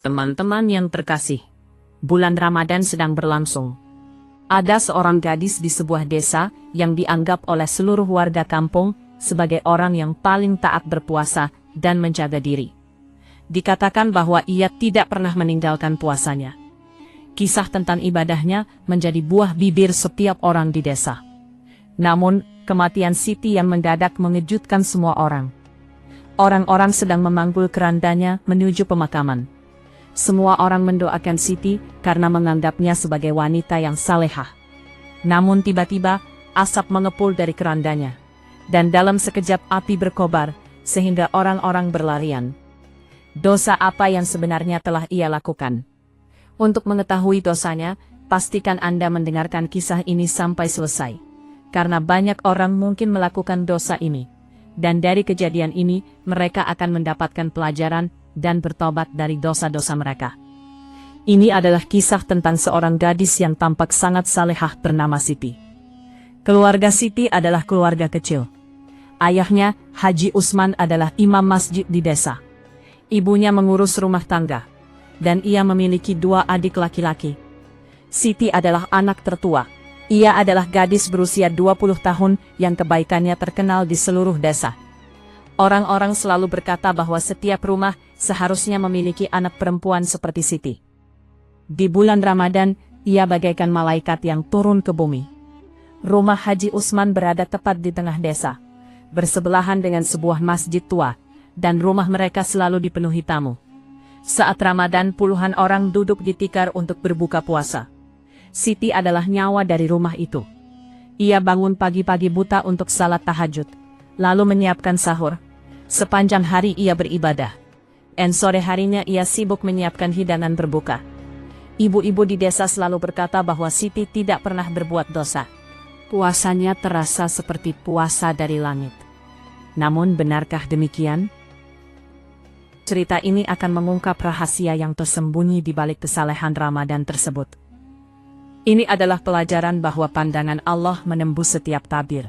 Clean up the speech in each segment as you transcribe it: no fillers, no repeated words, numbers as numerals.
Teman-teman yang terkasih, bulan Ramadan sedang berlangsung. Ada seorang gadis di sebuah desa yang dianggap oleh seluruh warga kampung sebagai orang yang paling taat berpuasa dan menjaga diri. Dikatakan bahwa ia tidak pernah meninggalkan puasanya. Kisah tentang ibadahnya menjadi buah bibir setiap orang di desa. Namun, kematian Siti yang mendadak mengejutkan semua orang. Orang-orang sedang memanggul kerandanya menuju pemakaman. Semua orang mendoakan Siti karena menganggapnya sebagai wanita yang salehah. Namun tiba-tiba, asap mengepul dari kerandanya. Dan dalam sekejap api berkobar, sehingga orang-orang berlarian. Dosa apa yang sebenarnya telah ia lakukan? Untuk mengetahui dosanya, pastikan Anda mendengarkan kisah ini sampai selesai. Karena banyak orang mungkin melakukan dosa ini. Dan dari kejadian ini, mereka akan mendapatkan pelajaran dan bertobat dari dosa-dosa mereka. Ini adalah kisah tentang seorang gadis yang tampak sangat salehah bernama Siti. Keluarga Siti adalah keluarga kecil. Ayahnya, Haji Usman, adalah imam masjid di desa. Ibunya mengurus rumah tangga. Dan ia memiliki 2 adik laki-laki. Siti adalah anak tertua. Ia adalah gadis berusia 20 tahun yang kebaikannya terkenal di seluruh desa. Orang-orang selalu berkata bahwa setiap rumah seharusnya memiliki anak perempuan seperti Siti. Di bulan Ramadan, ia bagaikan malaikat yang turun ke bumi. Rumah Haji Usman berada tepat di tengah desa, bersebelahan dengan sebuah masjid tua, dan rumah mereka selalu dipenuhi tamu. Saat Ramadan, puluhan orang duduk di tikar untuk berbuka puasa. Siti adalah nyawa dari rumah itu. Ia bangun pagi-pagi buta untuk salat tahajud, lalu menyiapkan sahur. Sepanjang hari ia beribadah. Dan sore harinya ia sibuk menyiapkan hidangan berbuka. Ibu-ibu di desa selalu berkata bahwa Siti tidak pernah berbuat dosa. Puasanya terasa seperti puasa dari langit. Namun benarkah demikian? Cerita ini akan mengungkap rahasia yang tersembunyi di balik kesalehan Ramadan tersebut. Ini adalah pelajaran bahwa pandangan Allah menembus setiap tabir.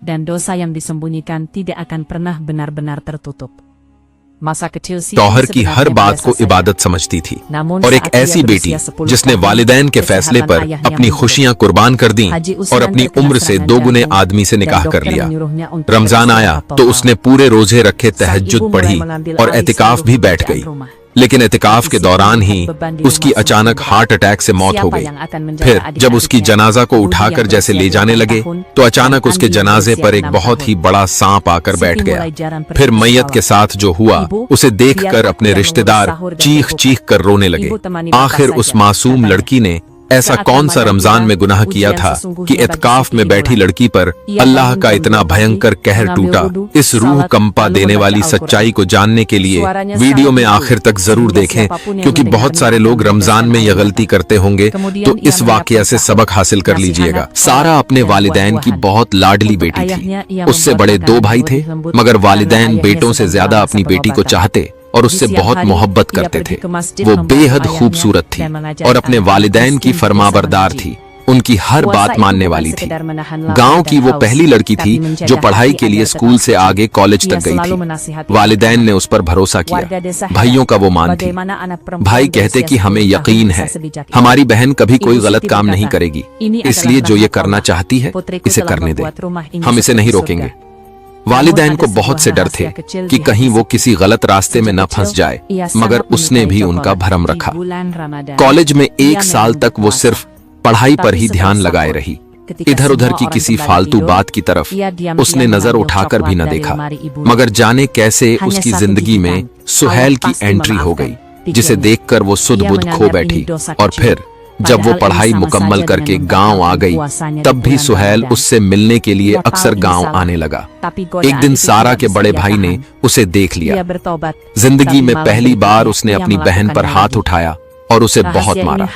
Dan dosa yang disembunyikan tidak akan pernah benar-benar tertutup. Masa kecil Siti तौहर की हर बात को इबादत समझती थी और एक ऐसी बेटी जिसने वालिदैन के फैसले पर अपनी खुशियां कुर्बान कर दी और अपनी उम्र से 2 गुने आदमी से निकाह कर लिया। रमजान आया तो उसने पूरे रोजे रखे, तहज्जुद पढ़ी और एतिकाफ भी बैठ गई। लेकिन एतिकाफ के दौरान ही उसकी अचानक हार्ट अटैक से मौत हो गई। फिर जब उसकी जनाजा को उठाकर जैसे ले जाने लगे तो अचानक उसके जनाजे पर एक बहुत ही बड़ा सांप आकर बैठ गया। फिर मैयत के साथ जो हुआ उसे देखकर अपने रिश्तेदार चीख चीख कर रोने लगे। आखिर उस मासूम लड़की ने ऐसा कौन सा रमजान में गुनाह किया था कि इत्काफ में बैठी लड़की पर अल्लाह का इतना भयंकर कहर टूटा। इस रूह कंपा देने वाली सच्चाई को जानने के लिए वीडियो में आखिर तक जरूर देखें, क्योंकि बहुत सारे लोग रमजान में यह गलती करते होंगे, तो इस वाकया से सबक हासिल कर लीजिएगा। सारा अपने वालिदैन की बहुत लाडली बेटी थी। उससे बड़े 2 भाई थे, मगर वालिदैन बेटों से ज्यादा अपनी बेटी को चाहते और उससे बहुत मोहब्बत करते थे। वो बेहद खूबसूरत थी और अपने वालिदैन की फरमाबरदार थी। उनकी हर बात मानने वाली थी। गांव की वो पहली लड़की थी जो पढ़ाई के लिए स्कूल से आगे कॉलेज तक गई थी। वालिदैन ने उस पर भरोसा किया। भाइयों का वो मान थी। भाई कहते कि हमें यकीन है हमारी बहन कभी कोई गलत काम नहीं करेगी, इसलिए जो ये करना चाहती है इसे करने दे, हम इसे नहीं रोकेंगे। वालिदैन को बहुत से डर थे कि कहीं वो किसी गलत रास्ते में न फंस जाए, मगर उसने भी उनका भरम रखा। कॉलेज में 1 साल तक वो सिर्फ पढ़ाई पर ही ध्यान लगाए रही। इधर उधर की किसी फालतू बात की तरफ उसने नजर उठाकर भी न देखा। मगर जाने कैसे उसकी जिंदगी में सुहैल की एंट्री हो गई, जिसे देखकर वो सुध बुध खो बैठी। और फिर जब वो पढ़ाई मुकम्मल करके गांव आ गई, तब भी सुहैल उससे मिलने के लिए अक्सर गांव आने लगा। एक दिन सारा के बड़े भाई ने उसे देख लिया। जिंदगी में पहली बार उसने अपनी बहन पर हाथ उठाया और उसे बहुत मारा।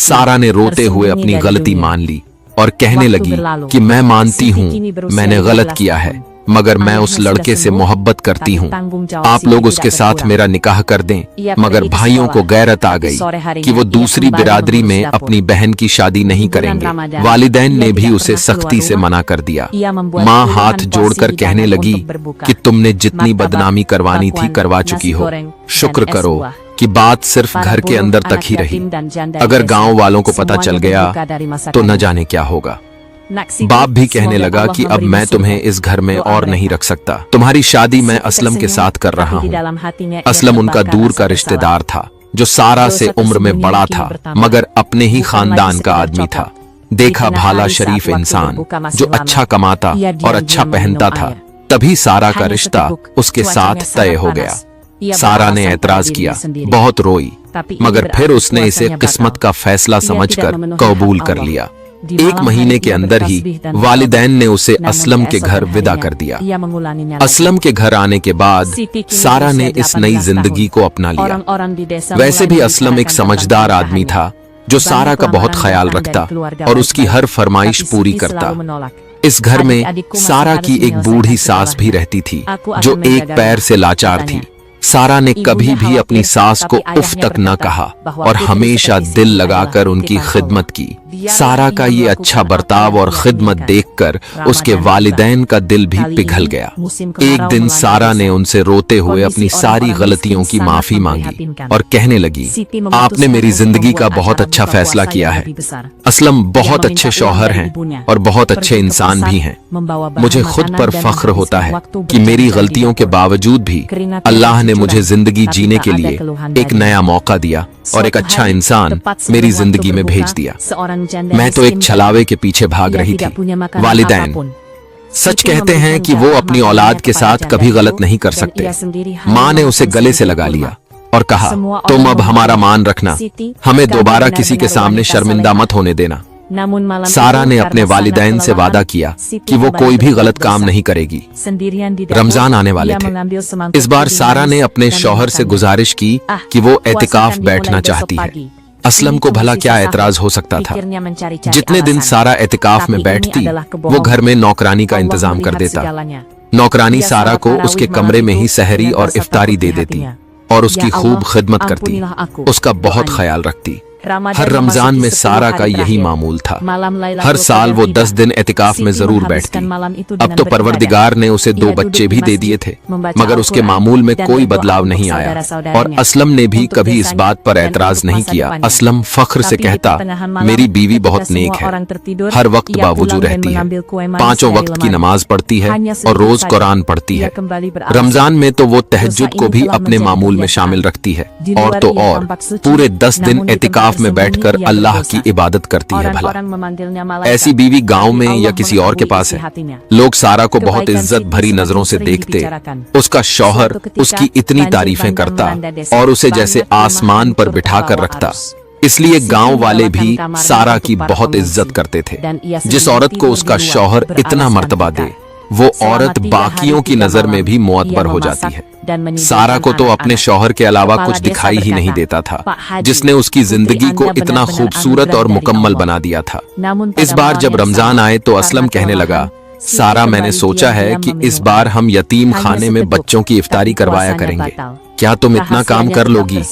सारा ने रोते हुए अपनी गलती मान ली और कहने लगी कि मैं मानती हूँ मैंने गलत किया है, मगर मैं उस लड़के से मोहब्बत करती हूँ। आप लोग उसके साथ मेरा निकाह कर दें। मगर भाइयों को गैरत आ गई कि वो दूसरी बिरादरी में अपनी बहन की शादी नहीं करेंगे। वालिदैन ने भी उसे सख्ती से मना कर दिया। माँ हाथ जोड़कर कहने लगी कि तुमने जितनी बदनामी करवानी थी करवा चुकी हो, शुक्र करो कि बात सिर्फ घर के अंदर तक ही रही। अगर गांव वालों को पता चल गया तो न जाने क्या होगा। बाप भी कहने लगा कि अब मैं तुम्हें इस घर में और नहीं रख सकता। तुम्हारी शादी मैं असलम के साथ कर रहा हूँ। असलम उनका दूर का रिश्तेदार था जो सारा से उम्र में बड़ा था, मगर अपने ही खानदान का आदमी था। देखा भाला शरीफ इंसान जो अच्छा कमाता और अच्छा पहनता था। तभी सारा का रिश्ता उसके साथ तय हो गया। सारा ने ऐतराज किया, बहुत रोई, मगर फिर उसने इसे किस्मत का फैसला समझकर कबूल कर लिया। 1 महीने के अंदर ही वालिदैन ने उसे असलम के घर विदा कर दिया। असलम के घर आने के बाद सारा ने इस नई जिंदगी को अपना लिया। वैसे भी असलम एक समझदार आदमी था जो सारा का बहुत ख्याल रखता और उसकी हर फरमाइश पूरी करता। इस घर में सारा की एक बूढ़ी सास भी रहती थी जो एक पैर से लाचार थी। सारा ने कभी भी अपनी सास को उफ तक न कहा और हमेशा दिल लगाकर उनकी खिदमत की। सारा का ये अच्छा बर्ताव और खिदमत देखकर उसके वालिदैन का दिल भी पिघल गया। एक दिन सारा ने उनसे रोते हुए अपनी सारी गलतियों की माफी मांगी और कहने लगी, आपने मेरी जिंदगी का बहुत अच्छा फैसला किया है। असलम बहुत अच्छे शौहर हैं और बहुत अच्छे इंसान भी हैं। मुझे खुद पर फख्र होता है कि मेरी गलतियों के बावजूद भी अल्लाह ने मुझे जिंदगी जीने के लिए एक नया मौका दिया और एक अच्छा इंसान मेरी जिंदगी में भेज दिया। मैं तो एक छलावे के पीछे भाग रही थी। वालिदैन सच कहते हैं कि वो अपनी औलाद के साथ कभी गलत नहीं कर सकते। माँ ने उसे गले से लगा लिया और कहा, तुम अब हमारा मान रखना, हमें दोबारा किसी के सामने शर्मिंदा मत होने देना। सारा ने अपने वालिदैन से वादा किया कि वो कोई भी गलत काम नहीं करेगी। रमजान आने वाले थे। इस बार सारा ने अपने शौहर से गुजारिश की कि वो एतिकाफ बैठना चाहती है। असलम को भला क्या एतराज हो सकता था। जितने दिन सारा एतिकाफ में बैठती वो घर में नौकरानी का इंतजाम कर देता। नौकरानी सारा को उसके कमरे में ही सहरी और इफ्तारी दे देती और उसकी खूब खिदमत करती, उसका बहुत ख्याल रखती। हर रमजान में सारा का यही मामूल था। हर साल वो 10 दिन एतिकाफ में जरूर बैठती। अब तो परवरदिगार ने उसे 2 बच्चे भी दे दिए थे, मगर उसके मामूल में कोई बदलाव नहीं आया और असलम ने भी कभी इस बात पर ऐतराज नहीं किया। असलम फख्र से कहता, मेरी बीवी बहुत नेक है, हर वक्त बावजू रहती है, 5 वक्त की नमाज पढ़ती है और रोज कुरान पढ़ती है। रमजान में तो वो तहज्जुद को भी अपने मामूल में शामिल रखती है और तो और पूरे 10 दिन एतिकाफ में बैठकर अल्लाह की इबादत करती है। भला ऐसी बीवी गांव में या किसी और के पास है? लोग सारा को बहुत इज्जत भरी नजरों से देखते। उसका शौहर उसकी इतनी तारीफें करता और उसे जैसे आसमान पर बिठा कर रखता। इसलिए गांव वाले भी सारा की बहुत इज्जत करते थे। जिस औरत को उसका शौहर इतना मर्तबा दे वो औरत बाकियों की नजर में भी मुअत्बर हो जाती है। सारा को तो अपने शौहर के अलावा कुछ दिखाई ही नहीं देता था, जिसने उसकी जिंदगी को इतना खूबसूरत और मुकम्मल बना दिया था। इस बार जब रमजान आए तो असलम कहने लगा, सारा मैंने सोचा है कि इस बार हम यतीम खाने में बच्चों की इफ्तारी करवाया करेंगे, क्या तुम इतना काम कर लोगी?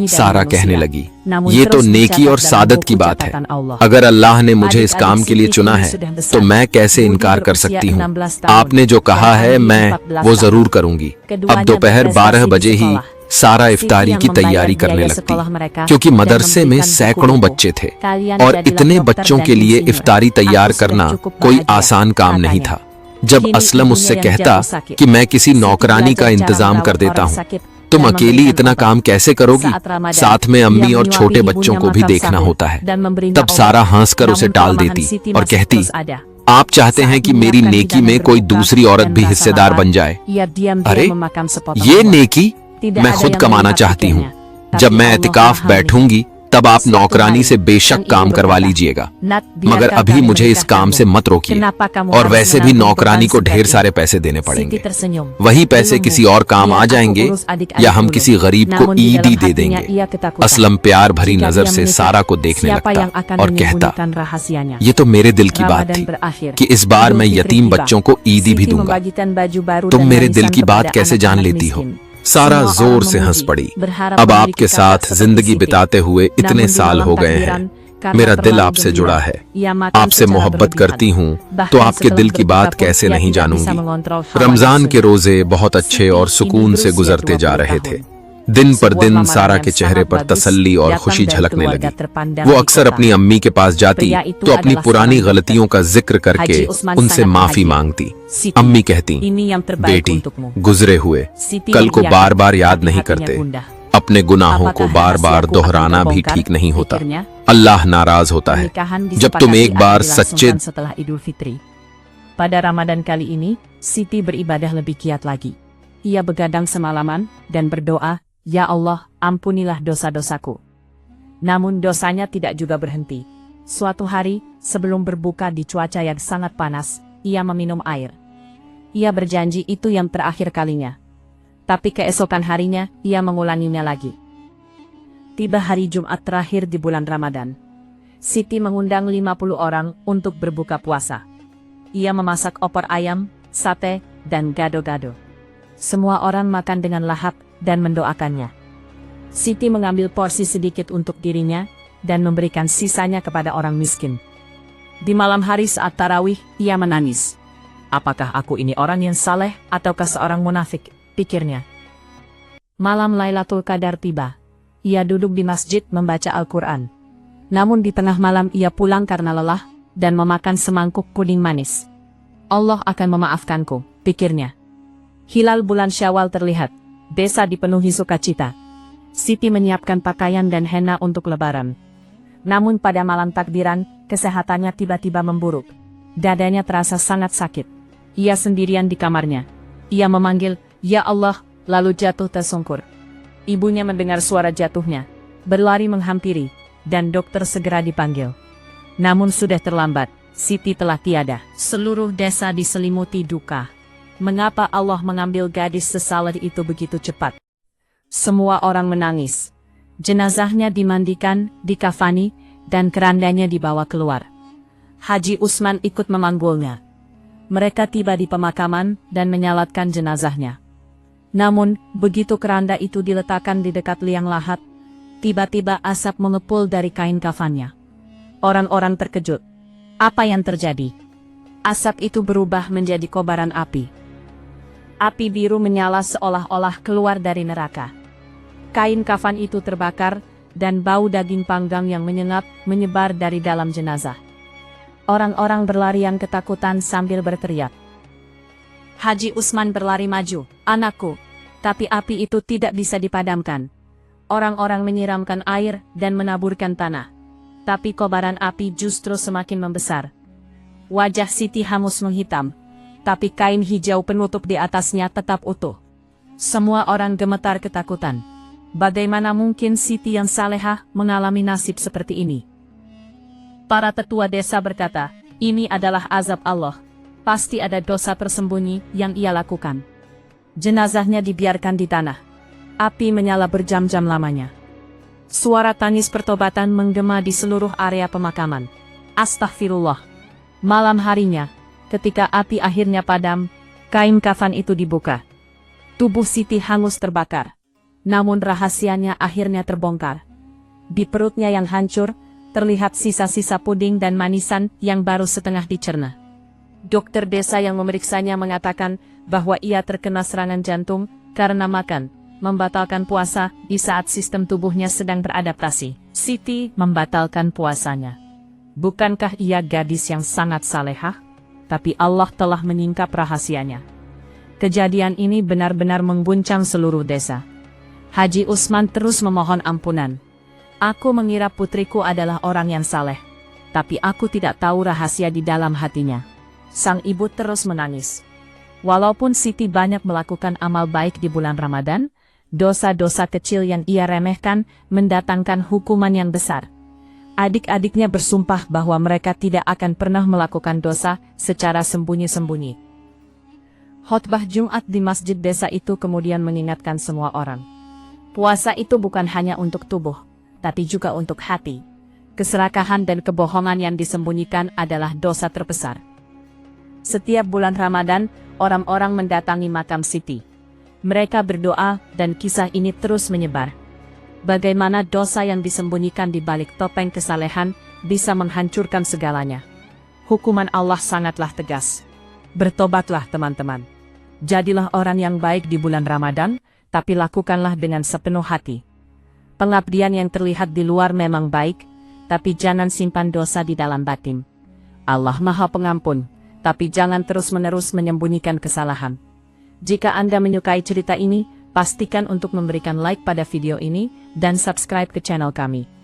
सारा कहने लगी, ये तो नेकी और सादत की बात है। अगर अल्लाह ने मुझे इस काम के लिए चुना है तो मैं कैसे इनकार कर सकती हूँ। आपने जो कहा है मैं वो जरूर करूँगी। अब दोपहर 12 बजे ही सारा इफ्तारी की तैयारी करने लगती, क्योंकि मदरसे में सैकड़ों बच्चे थे और इतने बच्चों के लिए इफ्तारी तैयार करना कोई आसान काम नहीं था। जब असलम उससे कहता कि मैं किसी नौकरानी का इंतजाम कर देता हूँ, तुम अकेली इतना काम कैसे करोगी? साथ में अम्मी और छोटे बच्चों को भी देखना होता है। तब सारा हंसकर उसे टाल देती और कहती, आप चाहते हैं कि मेरी नेकी में कोई दूसरी औरत भी हिस्सेदार बन जाए? अरे ये नेकी मैं खुद कमाना चाहती हूँ। जब मैं एतिकाफ बैठूंगी तब आप नौकरानी से बेशक काम करवा लीजिएगा, मगर अभी मुझे इस काम से मत रोकिए। और वैसे भी नौकरानी को ढेर सारे पैसे देने पड़ेंगे, वही पैसे किसी और काम आ जाएंगे या हम किसी गरीब को ईदी दे देंगे। असलम प्यार भरी नजर से सारा को देखने लगता और कहता, ये तो मेरे दिल की बात थी कि इस बार मैं यतीम बच्चों को ईदी भी दूंगा। तुम मेरे दिल की बात कैसे जान लेती हो? सारा जोर से हंस पड़ी। अब आपके साथ जिंदगी बिताते हुए इतने साल हो गए हैं, मेरा दिल आपसे जुड़ा है, आपसे मोहब्बत करती हूँ, तो आपके दिल की बात कैसे नहीं जानूंगी। रमजान के रोजे बहुत अच्छे और सुकून से गुजरते जा रहे थे। दिन पर दिन सारा के चेहरे पर तसल्ली और खुशी झलकने लगी। वो अक्सर अपनी अम्मी के पास जाती तो अपनी पुरानी गलतियों का जिक्र करके उनसे माफी मांगती। अम्मी कहती, बेटी, गुजरे हुए कल को बार बार याद नहीं करते। अपने गुनाहों को बार बार दोहराना भी ठीक नहीं होता। अल्लाह नाराज होता है जब तुम एक बार सच्चे। Pada Ramadan kali ini, Siti beribadah lebih giat lagi. Ia begadang semalaman dan berdoa, "Ya Allah, ampunilah dosa-dosaku." Namun dosanya tidak juga berhenti. Suatu hari, sebelum berbuka di cuaca yang sangat panas, ia meminum air. Ia berjanji itu yang terakhir kalinya. Tapi keesokan harinya, ia mengulanginya lagi. Tiba hari Jumat terakhir di bulan Ramadan. Siti mengundang 50 orang untuk berbuka puasa. Ia memasak opor ayam, sate, dan gado-gado. Semua orang makan dengan lahap dan mendoakannya. Siti mengambil porsi sedikit untuk dirinya dan memberikan sisanya kepada orang miskin. Di malam hari saat tarawih, ia menangis. Apakah aku ini orang yang saleh ataukah seorang munafik, pikirnya. Malam Lailatul Qadar tiba. Ia duduk di masjid membaca Al-Quran. Namun di tengah malam ia pulang karena lelah dan memakan semangkuk puding manis. Allah akan memaafkanku, pikirnya. Hilal bulan Syawal terlihat. Desa dipenuhi sukacita. Siti menyiapkan pakaian dan henna untuk lebaran. Namun pada malam takbiran, kesehatannya tiba-tiba memburuk. Dadanya terasa sangat sakit. Ia sendirian di kamarnya. Ia memanggil, "Ya Allah," lalu jatuh tersungkur. Ibunya mendengar suara jatuhnya, berlari menghampiri, dan dokter segera dipanggil. Namun sudah terlambat, Siti telah tiada. Seluruh desa diselimuti duka. Mengapa Allah mengambil gadis sesaleh itu begitu cepat? Semua orang menangis. Jenazahnya dimandikan, dikafani, dan kerandanya dibawa keluar. Haji Usman ikut memanggulnya. Mereka tiba di pemakaman dan menyalatkan jenazahnya. Namun, begitu keranda itu diletakkan di dekat liang lahat, tiba-tiba asap mengepul dari kain kafannya. Orang-orang terkejut. Apa yang terjadi? Asap itu berubah menjadi kobaran api. Api biru menyala seolah-olah keluar dari neraka. Kain kafan itu terbakar, dan bau daging panggang yang menyengat menyebar dari dalam jenazah. Orang-orang berlarian ketakutan sambil berteriak. Haji Usman berlari maju, "Anakku!" Tapi api itu tidak bisa dipadamkan. Orang-orang menyiramkan air dan menaburkan tanah. Tapi kobaran api justru semakin membesar. Wajah Siti hangus menghitam, tapi kain hijau penutup di atasnya tetap utuh. Semua orang gemetar ketakutan. Bagaimana mungkin Siti yang salehah mengalami nasib seperti ini? Para tetua desa berkata, "Ini adalah azab Allah. Pasti ada dosa tersembunyi yang ia lakukan." Jenazahnya dibiarkan di tanah. Api menyala berjam-jam lamanya. Suara tangis pertobatan menggema di seluruh area pemakaman. Astaghfirullah. Malam harinya, ketika api akhirnya padam, kain kafan itu dibuka. Tubuh Siti hangus terbakar. Namun rahasianya akhirnya terbongkar. Di perutnya yang hancur, terlihat sisa-sisa puding dan manisan yang baru setengah dicerna. Dokter desa yang memeriksanya mengatakan bahwa ia terkena serangan jantung karena makan, membatalkan puasa di saat sistem tubuhnya sedang beradaptasi. Siti membatalkan puasanya. Bukankah ia gadis yang sangat salehah? Tapi Allah telah menyingkap rahasianya. Kejadian ini benar-benar mengguncang seluruh desa. Haji Usman terus memohon ampunan. "Aku mengira putriku adalah orang yang saleh, tapi aku tidak tahu rahasia di dalam hatinya." Sang ibu terus menangis. Walaupun Siti banyak melakukan amal baik di bulan Ramadan, dosa-dosa kecil yang ia remehkan mendatangkan hukuman yang besar. Adik-adiknya bersumpah bahwa mereka tidak akan pernah melakukan dosa secara sembunyi-sembunyi. Khotbah Jumat di masjid desa itu kemudian mengingatkan semua orang. Puasa itu bukan hanya untuk tubuh, tapi juga untuk hati. Keserakahan dan kebohongan yang disembunyikan adalah dosa terbesar. Setiap bulan Ramadan, orang-orang mendatangi makam Siti. Mereka berdoa dan kisah ini terus menyebar. Bagaimana dosa yang disembunyikan di balik topeng kesalehan bisa menghancurkan segalanya. Hukuman Allah sangatlah tegas. Bertobatlah teman-teman. Jadilah orang yang baik di bulan Ramadan, tapi lakukanlah dengan sepenuh hati. Pengabdian yang terlihat di luar memang baik, tapi jangan simpan dosa di dalam batin. Allah Maha Pengampun, tapi jangan terus-menerus menyembunyikan kesalahan. Jika Anda menyukai cerita ini, pastikan untuk memberikan like pada video ini dan subscribe ke channel kami.